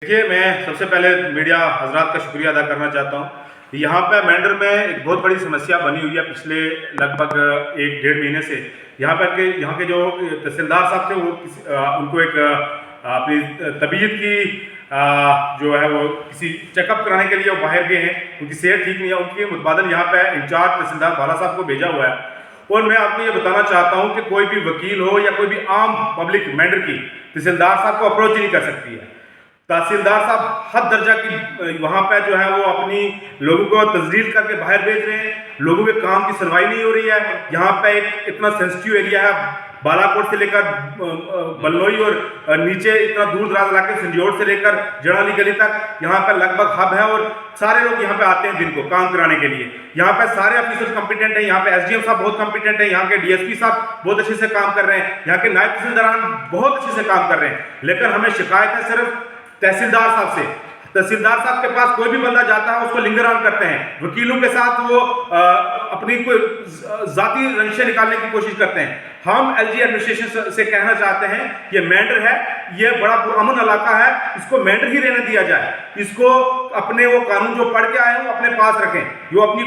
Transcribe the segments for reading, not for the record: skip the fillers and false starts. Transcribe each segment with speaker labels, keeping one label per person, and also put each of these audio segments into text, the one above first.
Speaker 1: देखिए, मैं सबसे पहले मीडिया हजरात का शुक्रिया अदा करना चाहता हूँ। यहाँ पे मेंढर में एक बहुत बड़ी समस्या बनी हुई है पिछले लगभग 1-1.5 महीने से। यहाँ के जो तहसीलदार साहब थे वो उनको एक अपनी तबीयत की जो है वो किसी चेकअप कराने के लिए वो बाहर गए हैं, उनकी सेहत ठीक नहीं है। उनके मुतबादल यहाँ पे इंचार्ज तहसीलदार बाला साहब को भेजा हुआ है। और मैं आपको ये बताना चाहता हूँ कि कोई भी वकील हो या कोई भी आम पब्लिक मेंढर की तहसीलदार साहब को अप्रोच ही नहीं कर सकती है। तहसीलदार साहब हद दर्जा की वहाँ पे जो है वो अपनी लोगों को तजलील करके बाहर भेज रहे हैं। लोगों के काम की सुनवाई नहीं हो रही है। यहाँ पे एक इतना सेंसिटिव एरिया है, बालाकोट से लेकर बल्लोई और नीचे इतना दूर दराज इलाके संजोड़ से लेकर जड़ाली गली तक यहाँ पे लगभग हब है और सारे लोग यहाँ पे आते हैं दिन को काम कराने के लिए। यहाँ पे सारे ऑफिसर्स कॉम्पिटेंट हैं। यहाँ पे एसडीएम साहब बहुत कॉम्पिटेंट हैं, यहाँ के डीएसपी साहब बहुत अच्छे से काम कर रहे हैं, यहाँ के नायब तहसीलदार बहुत अच्छे से काम कर रहे हैं। लेकिन हमें शिकायत है सिर्फ तहसीलदार साहब से। तहसीलदार साहब के पास कोई भी बंदा जाता है उसको लिंगर ऑन करते हैं, वकीलों के साथ वो अपनी कोई जाती रंजिशें निकालने की कोशिश करते हैं। हम एलजी एडमिनिस्ट्रेशन से कहना चाहते हैं ये मेंढर है, ये बड़ा पुरअमन इलाका है, इसको मेंढर ही रहने दिया जाए। इसको अपने वो कानून जो पढ़ के आए हैं वो अपने पास रखें, जो अपनी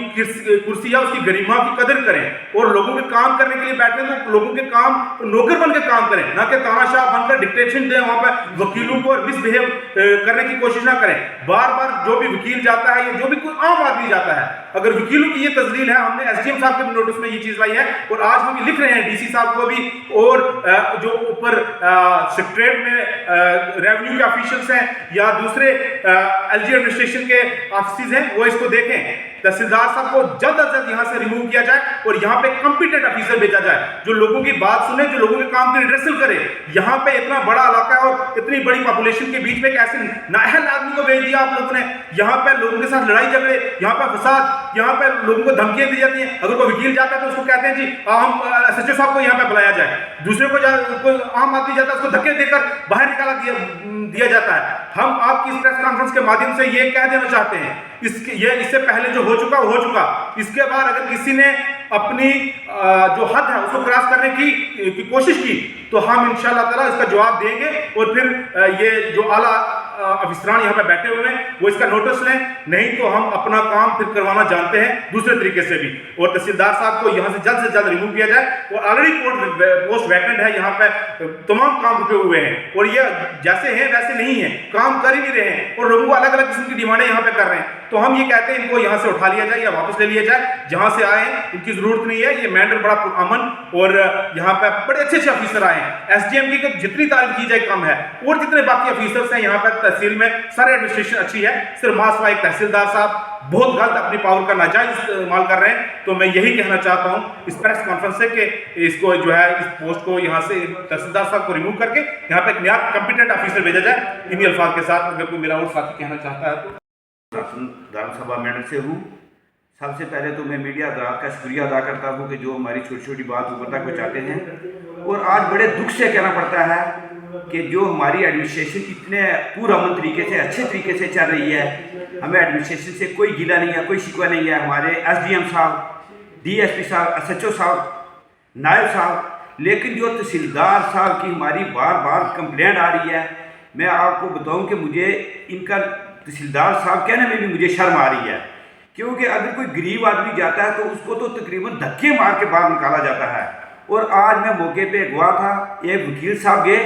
Speaker 1: कुर्सी है उसकी गरिमा की कदर करें और लोगों के काम करने के लिए बैठे तो लोगों के काम नौकर बन के काम करें, ना कि तानाशाह बनकर डिक्टेशन दें वहां पर वकीलों को और मिसबिहेव करने की कोशिश ना करें। बार बार जो भी वकील जाता है या जो भी कोई आम आदमी जाता है, अगर वकीलों की ये तजलील है, हमने एसडीएम साहब के नोटिस में ये चीज लाई है और आज हम लिख रहे हैं डीसी साहब को भी और जो ऊपर सेक्रेटरीट में रेवेन्यू के ऑफिशियल्स हैं या दूसरे एलजी एडमिनिस्ट्रेशन के ऑफिस हैं वो इसको देखें। तहसीलदार साहब को जल्द से जल्द यहाँ से रिमूव किया जाए और यहाँ पे कॉम्पिटेंट ऑफिसर भेजा जाए जो लोगों की बात सुने, जो लोगों के काम की रिड्रेसल करे। यहाँ पे इतना बड़ा इलाका है और इतनी बड़ी पॉपुलेशन के बीच में एक ऐसे नाअहल आदमी को भेज दिया आप लोगों ने। यहाँ पे लोगों के साथ लड़ाई झगड़े, यहाँ पे फसाद, यहाँ पे लोगों को धमकियां दी जाती हैं। अगर कोई वकील जाता है तो उसको कहते हैं जी हम एसएचओ साहब को यहाँ पे बुलाया जाए। दूसरे को कोई आम आदमी जाता है उसको धक्के देकर बाहर निकाला दिया जाता है। हम आपकी इस प्रेस कॉन्फ्रेंस के माध्यम से ये कह देना चाहते हैं, इससे पहले जो हो चुका, इसके बाद अगर किसी ने अपनी जो हद है उसको क्रॉस करने की कोशिश की तो हम इंशाअल्लाह ताला इसका जवाब देंगे और फिर ये जो आला अफसरान यहाँ पे बैठे हुए हैं वो इसका नोटिस लें, नहीं तो हम अपना काम फिर करवाना जानते हैं दूसरे तरीके से भी। और तहसीलदार साहब को यहाँ से जल्द रिमूव किया जाए और ऑलरेडी पोस्ट वैकेंट है, यहाँ पे तमाम काम रुके हुए हैं और ये जैसे हैं वैसे नहीं है, काम कर ही नहीं रहे हैं और लोगों को अलग अलग किस्म की डिमांडें यहाँ पे कर रहे हैं। तो हम ये कहते हैं इनको यहाँ से उठा लिया जाए या वापस ले लिया जाए, जहाँ से आए इनकी जरूरत नहीं है। ये मेंढर बड़ा अमन और यहाँ पे बड़े अच्छे ऑफिसर आए हैं। एसडीएम की जितनी तारीफ की जाए कम है और जितने बाकी ऑफिसर्स हैं यहाँ पे तहसील में सारे एडमिनिस्ट्रेशन अच्छी है। सिर्फ मासवा एक तहसीलदार साहब बहुत गलत अपनी पावर का नाजायज इस्तेमाल कर रहे हैं। तो मैं यही कहना चाहता हूँ इस प्रेस कॉन्फ्रेंस से कि इसको जो है इस पोस्ट को यहाँ से तहसीलदार साहब को रिमूव करके यहाँ पे एक नया कॉम्पिटेंट ऑफिसर भेजा जाए। इन्हीं अल्फाज के साथ अगर कोई मेरा और साथी कहना चाहता है तो।
Speaker 2: विधानसभा मेंढर से हूँ। सबसे पहले तो मैं मीडिया हजरात का शुक्रिया अदा करता हूँ कि जो हमारी छोटी छोटी बात ऊपर तक पहुँचाते हैं। और आज बड़े दुख से कहना पड़ता है कि जो हमारी एडमिनिस्ट्रेशन इतने पुरअमन तरीके से अच्छे तरीके से चल रही है, हमें एडमिनिस्ट्रेशन से कोई गिला नहीं है, कोई शिकवा नहीं है। हमारे एसडीएम साहब, डीएसपी साहब, एसएचओ साहब, नायब साहब, लेकिन जो तहसीलदार साहब की हमारी बार बार कंप्लेंट आ रही है, मैं आपको बताऊं कि मुझे इनका तहसीलदार साहब कहने में भी मुझे शर्म आ रही है। क्योंकि अगर कोई गरीब आदमी जाता है तो उसको तो तकरीबन धक्के मार के बाहर निकाला जाता है। और आज मैं मौके पे गया था, एक वकील साहब गए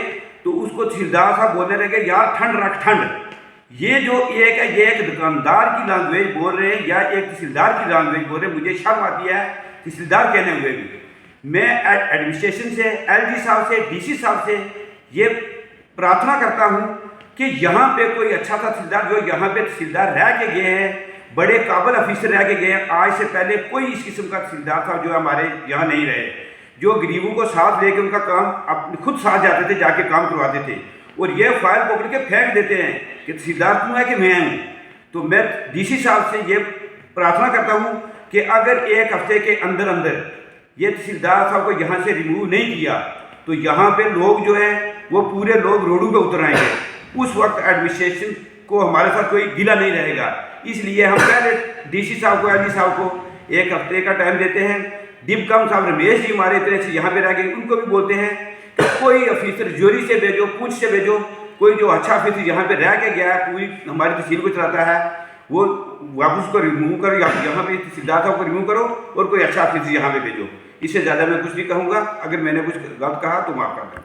Speaker 2: तो उसको तहसीलदार साहब बोलने लगे यार ठंड रख ठंड। ये जो एक है ये एक दुकानदार की लैंग्वेज बोल रहे हैं या एक तहसीलदार की लैंग्वेज बोल रहे हैं। मुझे शर्म आती है तहसीलदार कहने हुए भी। मैं एडमिनिस्ट्रेशन से, एलजी साहब से, डीसी साहब से ये प्रार्थना करता हूँ कि यहाँ पे कोई अच्छा सा तहसीलदार, जो यहाँ पे तहसीलदार रह के गए हैं, बड़े काबिल ऑफिसर रह के गए हैं, आज से पहले कोई इस किस्म का तहसीलदार साहब जो हमारे यहाँ नहीं रहे, जो गरीबों को साथ लेके उनका काम अपने खुद साथ जाते थे, जाके काम करवाते थे। और ये फाइल पकड़ के फेंक देते हैं कि तहसीलदार क्यों है कि मैं हूँ। तो मैं डीसी साहब से ये प्रार्थना करता हूँ कि अगर एक हफ्ते के अंदर अंदर ये तहसीलदार साहब को यहाँ से रिमूव नहीं किया तो यहाँ पे लोग जो है वो पूरे लोग रोडों पे उतर आएंगे। उस वक्त एडमिनिस्ट्रेशन को हमारे साथ कोई गिला नहीं रहेगा। इसलिए हम पहले डीसी साहब को, एलजी साहब को एक हफ्ते का टाइम देते हैं। डिपकम साहब रमेश जी हमारे तरह से यहाँ पे रह गए, उनको भी बोलते हैं कि कोई ऑफिसर जोरी से भेजो, पूछ से भेजो, कोई जो अच्छा ऑफिसर यहाँ पे रह के गया है, पूरी हमारी तहसील को चलाता है, वो वापस को रिमूव करो, यहाँ पे सिद्धार्थ साहब को रिमूव करो और कोई अच्छा ऑफिसर यहाँ पे भेजो। इससे ज़्यादा मैं कुछ नहीं कहूँगा। अगर मैंने कुछ गलत कहा तो माफ़ कर दें।